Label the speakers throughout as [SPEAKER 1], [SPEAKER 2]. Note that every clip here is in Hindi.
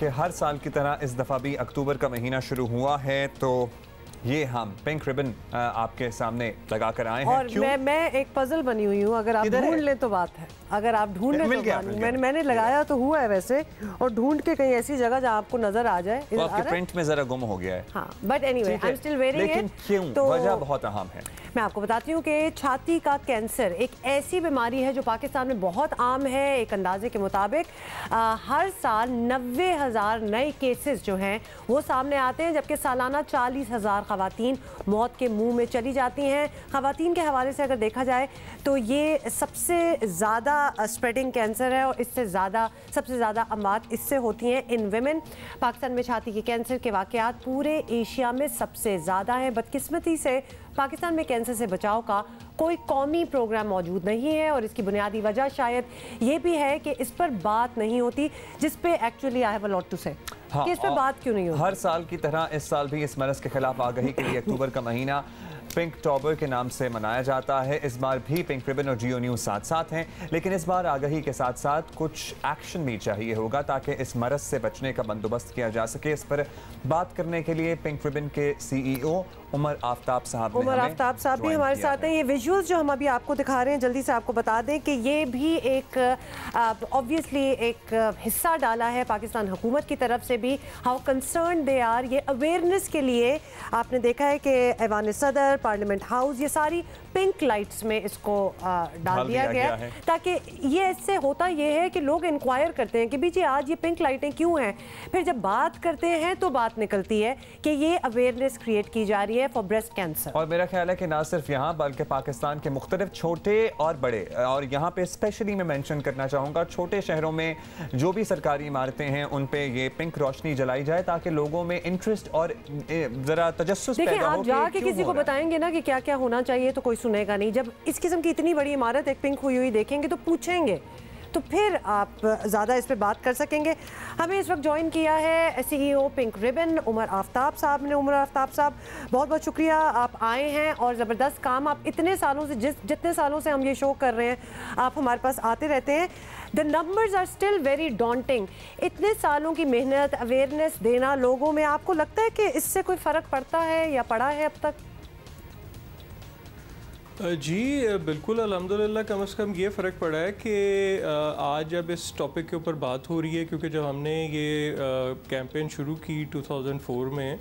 [SPEAKER 1] कि हर साल की तरह इस दफ़ा भी अक्टूबर का महीना शुरू हुआ है, तो ये हम पिंक रिबन आपके सामने लगा कर आए हैं।
[SPEAKER 2] और मैं एक पजल बनी हुई हूँ, अगर आप ढूंढ लें तो बात है, अगर आप ढूंढ लें तो मैंने लगाया तो हुआ है वैसे, और ढूंढ के कहीं ऐसी जगह जहाँ आपको नजर आ जाए।
[SPEAKER 1] तो आपके प्रिंट में जरा गुम हो गया है।
[SPEAKER 2] हाँ, but anyway I am still wearing it.
[SPEAKER 1] लेकिन क्यों?
[SPEAKER 2] तो
[SPEAKER 1] वजह बहुत अहम है।
[SPEAKER 2] मैं आपको बताती हूँ कि छाती का कैंसर एक ऐसी बीमारी है जो पाकिस्तान में बहुत आम है। एक अंदाजे के मुताबिक हर साल 90,000 नए केसेस जो हैं वो सामने आते हैं, जबकि सालाना 40,000 खवातीन मौत के मुंह में चली जाती हैं। खवातीन के हवाले से अगर देखा जाए तो ये सबसे ज़्यादा स्प्रेडिंग कैंसर है और इससे सबसे ज़्यादा अमवात इससे होती हैं इन वेमेन। पाकिस्तान में छाती के कैंसर के वाक़यात पूरे एशिया में सबसे ज़्यादा हैं। बदकिस्मती से पाकिस्तान में कैंसर से बचाव का कोई कौमी प्रोग्राम मौजूद नहीं है, और इसकी बुनियादी वजह शायद ये भी है कि इस पर बात नहीं होती, जिस पे actually I have a lot to say. कि इस पर बात क्यों नहीं होती?
[SPEAKER 1] हर साल की तरह इस साल भी इस मरज़ के खिलाफ आगाही के लिए अक्टूबर का महीना पिंक टॉबर के नाम से मनाया जाता है। इस बार भी पिंक रिबन और जियो न्यूज़ साथ साथ हैं, लेकिन इस बार आगाही के साथ साथ कुछ एक्शन भी चाहिए होगा ताकि इस मरज़ से बचने का बंदोबस्त किया जा सके। इस पर बात करने के लिए पिंक रिबन के CEO उमर आफ्ताब साहब
[SPEAKER 2] भी हमारे साथ हैं। ये विजुअल्स जो हम अभी आपको दिखा रहे हैं, जल्दी से आपको बता दें कि ये भी एक ऑब्वियसली एक हिस्सा डाला है पाकिस्तान हुकूमत की तरफ से भी, हाउ कंसर्न दे आर। ये अवेयरनेस के लिए आपने देखा है कि ऐवान सदर, पार्लियामेंट हाउस, ये सारी पिंक लाइट्स में इसको डाल दिया गया है, ताकि ये इससे होता ये है कि लोग इंक्वायर करते हैं कि भी जी आज ये पिंक लाइटें क्यों हैं। फिर जब बात करते हैं तो बात निकलती है कि ये अवेयरनेस क्रिएट की जा रही है फॉर ब्रेस्ट कैंसर।
[SPEAKER 1] और मेरा ख्याल है कि ना सिर्फ यहाँ बल्कि पाकिस्तान के मुख्तलिफ छोटे और बड़े, और यहाँ पे स्पेशली मैं मेंशन करना चाहूँगा छोटे शहरों में जो भी सरकारी इमारतें हैं उन पे ये पिंक रोशनी जलाई जाए ताकि लोगों में इंटरेस्ट और ज़रा तजस्सुस पैदा हो।
[SPEAKER 2] आप जाके किसी को बताएंगे ना कि क्या क्या होना चाहिए तो कोई सुनेगा नहीं। जब इस किस्म की इतनी बड़ी इमारत एक पिंक हुई देखेंगे तो पूछेंगे, तो फिर आप ज़्यादा इस पर बात कर सकेंगे। हमें इस वक्त ज्वाइन किया है CEO pink ribbon Umar Aftab साहब ने। उमर आफ्ताब साहब, बहुत बहुत शुक्रिया आप आए हैं, और ज़बरदस्त काम आप इतने सालों से जितने सालों से हम ये शो कर रहे हैं आप हमारे पास आते रहते हैं। The numbers are still very daunting. इतने सालों की मेहनत, अवेयरनेस देना लोगों में, आपको लगता है कि इससे कोई फ़र्क पड़ता है या पड़ा है अब तक?
[SPEAKER 3] जी बिल्कुल, अल्हम्दुलिल्लाह कम से कम ये फ़र्क पड़ा है कि आज अब इस टॉपिक के ऊपर बात हो रही है, क्योंकि जब हमने ये कैंपेन शुरू की 2004 में,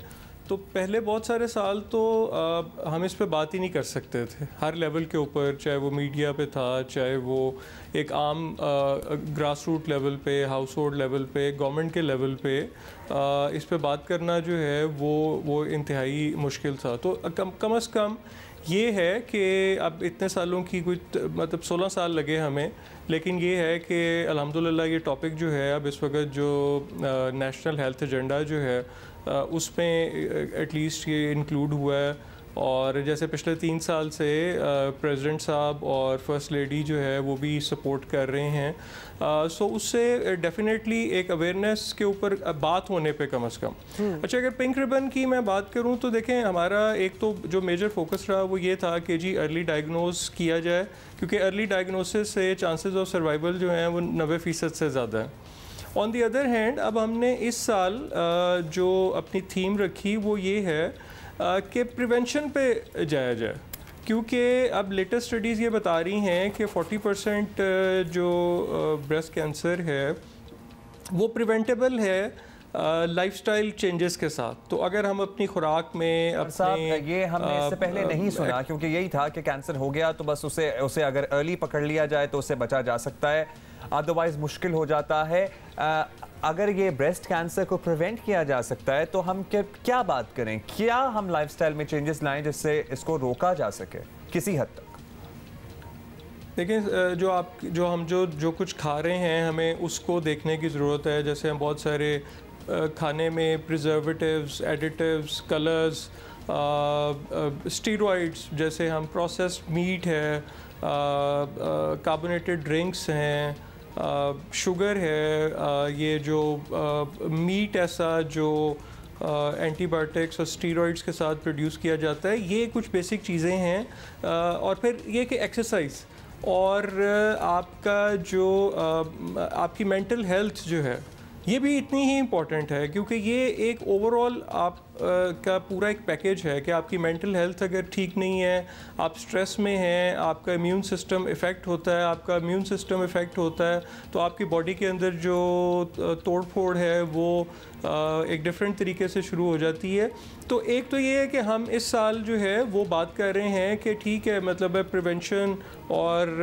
[SPEAKER 3] तो पहले बहुत सारे साल तो हम इस पे बात ही नहीं कर सकते थे हर लेवल के ऊपर, चाहे वो मीडिया पे था, चाहे वो एक आम ग्रास रूट लेवल पे, हाउस होल्ड लेवल पे, गवर्नमेंट के लेवल पे इस पे बात करना जो है वो इंतहाई मुश्किल था। तो कम से कम ये है कि अब इतने सालों की कुछ मतलब 16 साल लगे हमें, लेकिन ये है कि अल्हम्दुलिल्लाह ये टॉपिक जो है अब इस वक्त जो नेशनल हेल्थ एजेंडा जो है उसमें एटलीस्ट ये इंक्लूड हुआ है। और जैसे पिछले 3 साल से प्रेसिडेंट साहब और फर्स्ट लेडी जो है वो भी सपोर्ट कर रहे हैं, सो उससे डेफिनेटली एक अवेयरनेस के ऊपर बात होने पे कम से कम। अच्छा, अगर पिंक रिबन की मैं बात करूं तो देखें, हमारा एक तो जो मेजर फोकस रहा वो ये था कि जी अर्ली डायग्नोस किया जाए, क्योंकि अर्ली डायग्नोसिस से चांसेस ऑफ सर्वाइवल जो हैं वो 90% से ज़्यादा है। ऑन दी अदर हैंड अब हमने इस साल जो अपनी थीम रखी वो ये है कि प्रिवेंशन पे जाया जाए, क्योंकि अब लेटेस्ट स्टडीज़ ये बता रही हैं कि 40% जो ब्रेस्ट कैंसर है वो प्रिवेंटेबल है लाइफस्टाइल चेंजेस के साथ। तो अगर हम अपनी खुराक में अपने
[SPEAKER 1] ये हमने इससे पहले नहीं सुना, क्योंकि यही था कि कैंसर हो गया तो बस उसे अगर अर्ली पकड़ लिया जाए तो उससे बचा जा सकता है, अदरवाइज मुश्किल हो जाता है। अगर ये ब्रेस्ट कैंसर को प्रिवेंट किया जा सकता है तो हम क्या बात करें, क्या हम लाइफस्टाइल में चेंजेस लाएं जिससे इसको रोका जा सके किसी हद तक?
[SPEAKER 3] देखिए, जो कुछ खा रहे हैं हमें उसको देखने की ज़रूरत है। जैसे हम बहुत सारे खाने में प्रिजर्वेटिव्स, एडिटिव्स, कलर्स, स्टीरॉइड्स, जैसे हम प्रोसेस्ड मीट है, कार्बोनेटेड ड्रिंक्स हैं, शुगर है, ये जो मीट ऐसा जो एंटीबायोटिक्स और स्टीरॉइड्स के साथ प्रोड्यूस किया जाता है, ये कुछ बेसिक चीज़ें हैं। और फिर ये कि एक्सरसाइज और आपका जो आपकी मेंटल हेल्थ जो है ये भी इतनी ही इम्पॉर्टेंट है, क्योंकि ये एक ओवरऑल आप का पूरा एक पैकेज है कि आपकी मेंटल हेल्थ अगर ठीक नहीं है, आप स्ट्रेस में हैं, आपका इम्यून सिस्टम इफ़ेक्ट होता है, आपका इम्यून सिस्टम इफ़ेक्ट होता है तो आपकी बॉडी के अंदर जो तोड़ फोड़ है वो एक डिफरेंट तरीके से शुरू हो जाती है। तो एक तो ये है कि हम इस साल जो है वो बात कर रहे हैं कि ठीक है, मतलब है प्रिवेंशन और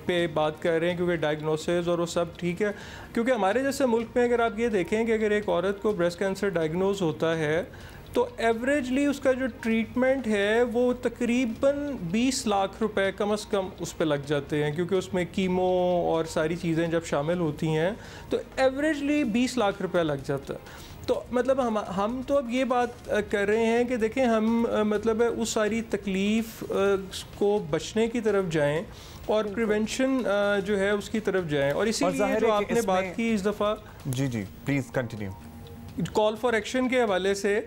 [SPEAKER 3] पे बात कर रहे हैं, क्योंकि डायग्नोसिस और वो सब ठीक है। क्योंकि हमारे जैसे मुल्क में अगर आप ये देखें कि अगर एक औरत को ब्रेस्ट कैंसर डायग्नोज होता है तो एवरेजली उसका जो ट्रीटमेंट है वो तकरीबन 20 लाख रुपए कम से कम उस पर लग जाते हैं, क्योंकि उसमें कीमो और सारी चीज़ें जब शामिल होती हैं तो एवरेजली 20 लाख रुपए लग जाता है। तो मतलब हम तो अब ये बात कर रहे हैं कि देखें हम मतलब उस सारी तकलीफ़ को बचने की तरफ जाएं और प्रिवेंशन जो है उसकी तरफ जाएं। और इसीलिए जो आपने बात की इस दफ़ा,
[SPEAKER 1] जी please continue,
[SPEAKER 3] call for action के हवाले से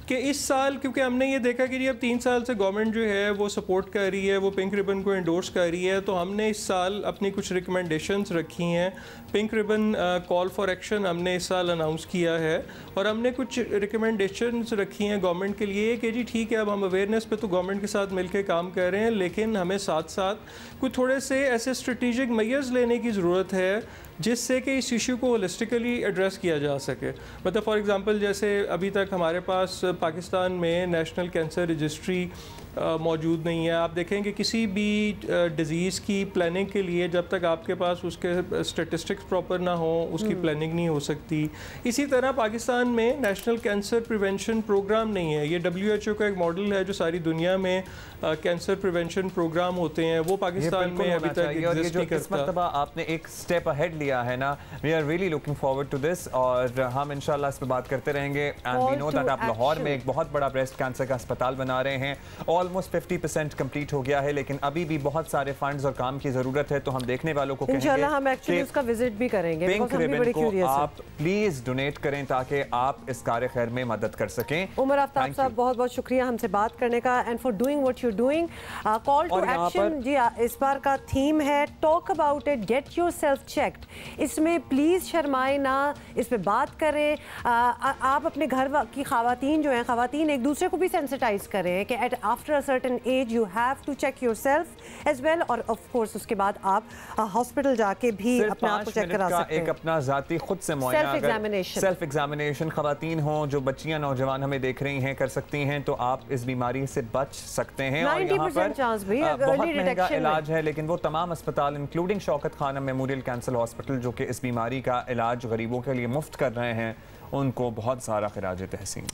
[SPEAKER 3] कि इस साल क्योंकि हमने ये देखा कि जी अब 3 साल से गवर्नमेंट जो है वो सपोर्ट कर रही है, वो पिंक रिबन को एंडोर्स कर रही है, तो हमने इस साल अपनी कुछ रिकमेंडेशंस रखी हैं। Pink ribbon call for action हमने इस साल अनाउंस किया है और हमने कुछ रिकमेंडेशंस रखी हैं गवर्नमेंट के लिए कि जी ठीक है, अब हम अवेयरनेस पे तो गवर्नमेंट के साथ मिलकर काम कर रहे हैं, लेकिन हमें साथ साथ कुछ थोड़े से ऐसे स्ट्रेटेजिक मेजर्स लेने की ज़रूरत है जिससे कि इस इशू को होलिस्टिकली एड्रेस किया जा सके। मतलब फॉर एग्जांपल जैसे अभी तक हमारे पास पाकिस्तान में नेशनल कैंसर रजिस्ट्री मौजूद नहीं है। आप देखें कि किसी भी डिज़ीज़ की प्लानिंग के लिए जब तक आपके पास उसके स्टेटिस्टिक्स प्रॉपर ना हो उसकी प्लानिंग नहीं हो सकती। इसी तरह पाकिस्तान में नेशनल कैंसर प्रिवेंशन प्रोग्राम नहीं है। ये WHO का एक मॉडल है जो सारी दुनिया में कैंसर प्रिवेंशन प्रोग्राम होते हैं, वो पाकिस्तान में अभी तक एग्जिस्ट नहीं करता।
[SPEAKER 1] इस मर्तबा आपने एक स्टेप अहेड लिया है ना, we are really looking forward to this और हम इंशाल्लाह इस पर बात करते रहेंगे। एंड वी नो दैट आप लाहौर में एक बहुत बड़ा ब्रेस्ट कैंसर का अस्पताल बना रहे हैं, ऑलमोस्ट 50% कंप्लीट हो गया है, लेकिन अभी भी बहुत सारे फंड्स और काम की जरूरत है। तो हम देखने वालों को कहेंगे
[SPEAKER 2] हम एक्चुअली उसका विजिट भी करेंगे।
[SPEAKER 1] पिंक रिबन को आप प्लीज डोनेट करें ताकि आप इस कार्य खैर में मदद कर सकें।
[SPEAKER 2] उमर आफ्ताब साहब बहुत बहुत शुक्रिया हमसे बात करने का and for doing what you doing. Call to action जी इस बार का थीम है talk about it, get yourself checked. इसमें प्लीज शर्माए ना, इस पे बात करें। आप अपने घर की खवातीन जो हैं, खवातीन एक दूसरे को भी सेंसिटाइज करें कि at after a certain age you have to check yourself as well, और ऑफ कोर्स उसके बाद आप हॉस्पिटल जाके भी अपने आप को चेक करा सकते हैं।
[SPEAKER 1] एक अपना जाती खुद से मुआयना, सेल्फ एग्जामिनेशन खवातीन हो, जो बच्चियां नौजवान हमें देख रही हैं, कर सकती हैं, तो आप इस बीमारी से बच सकते हैं। और यहाँ पर बहुत महंगा इलाज है, लेकिन वो तमाम अस्पताल including Shaukat Khanum memorial cancer hospital जो कि इस बीमारी का इलाज गरीबों के लिए मुफ्त कर रहे हैं, उनको बहुत सारा खिराज तहसीन।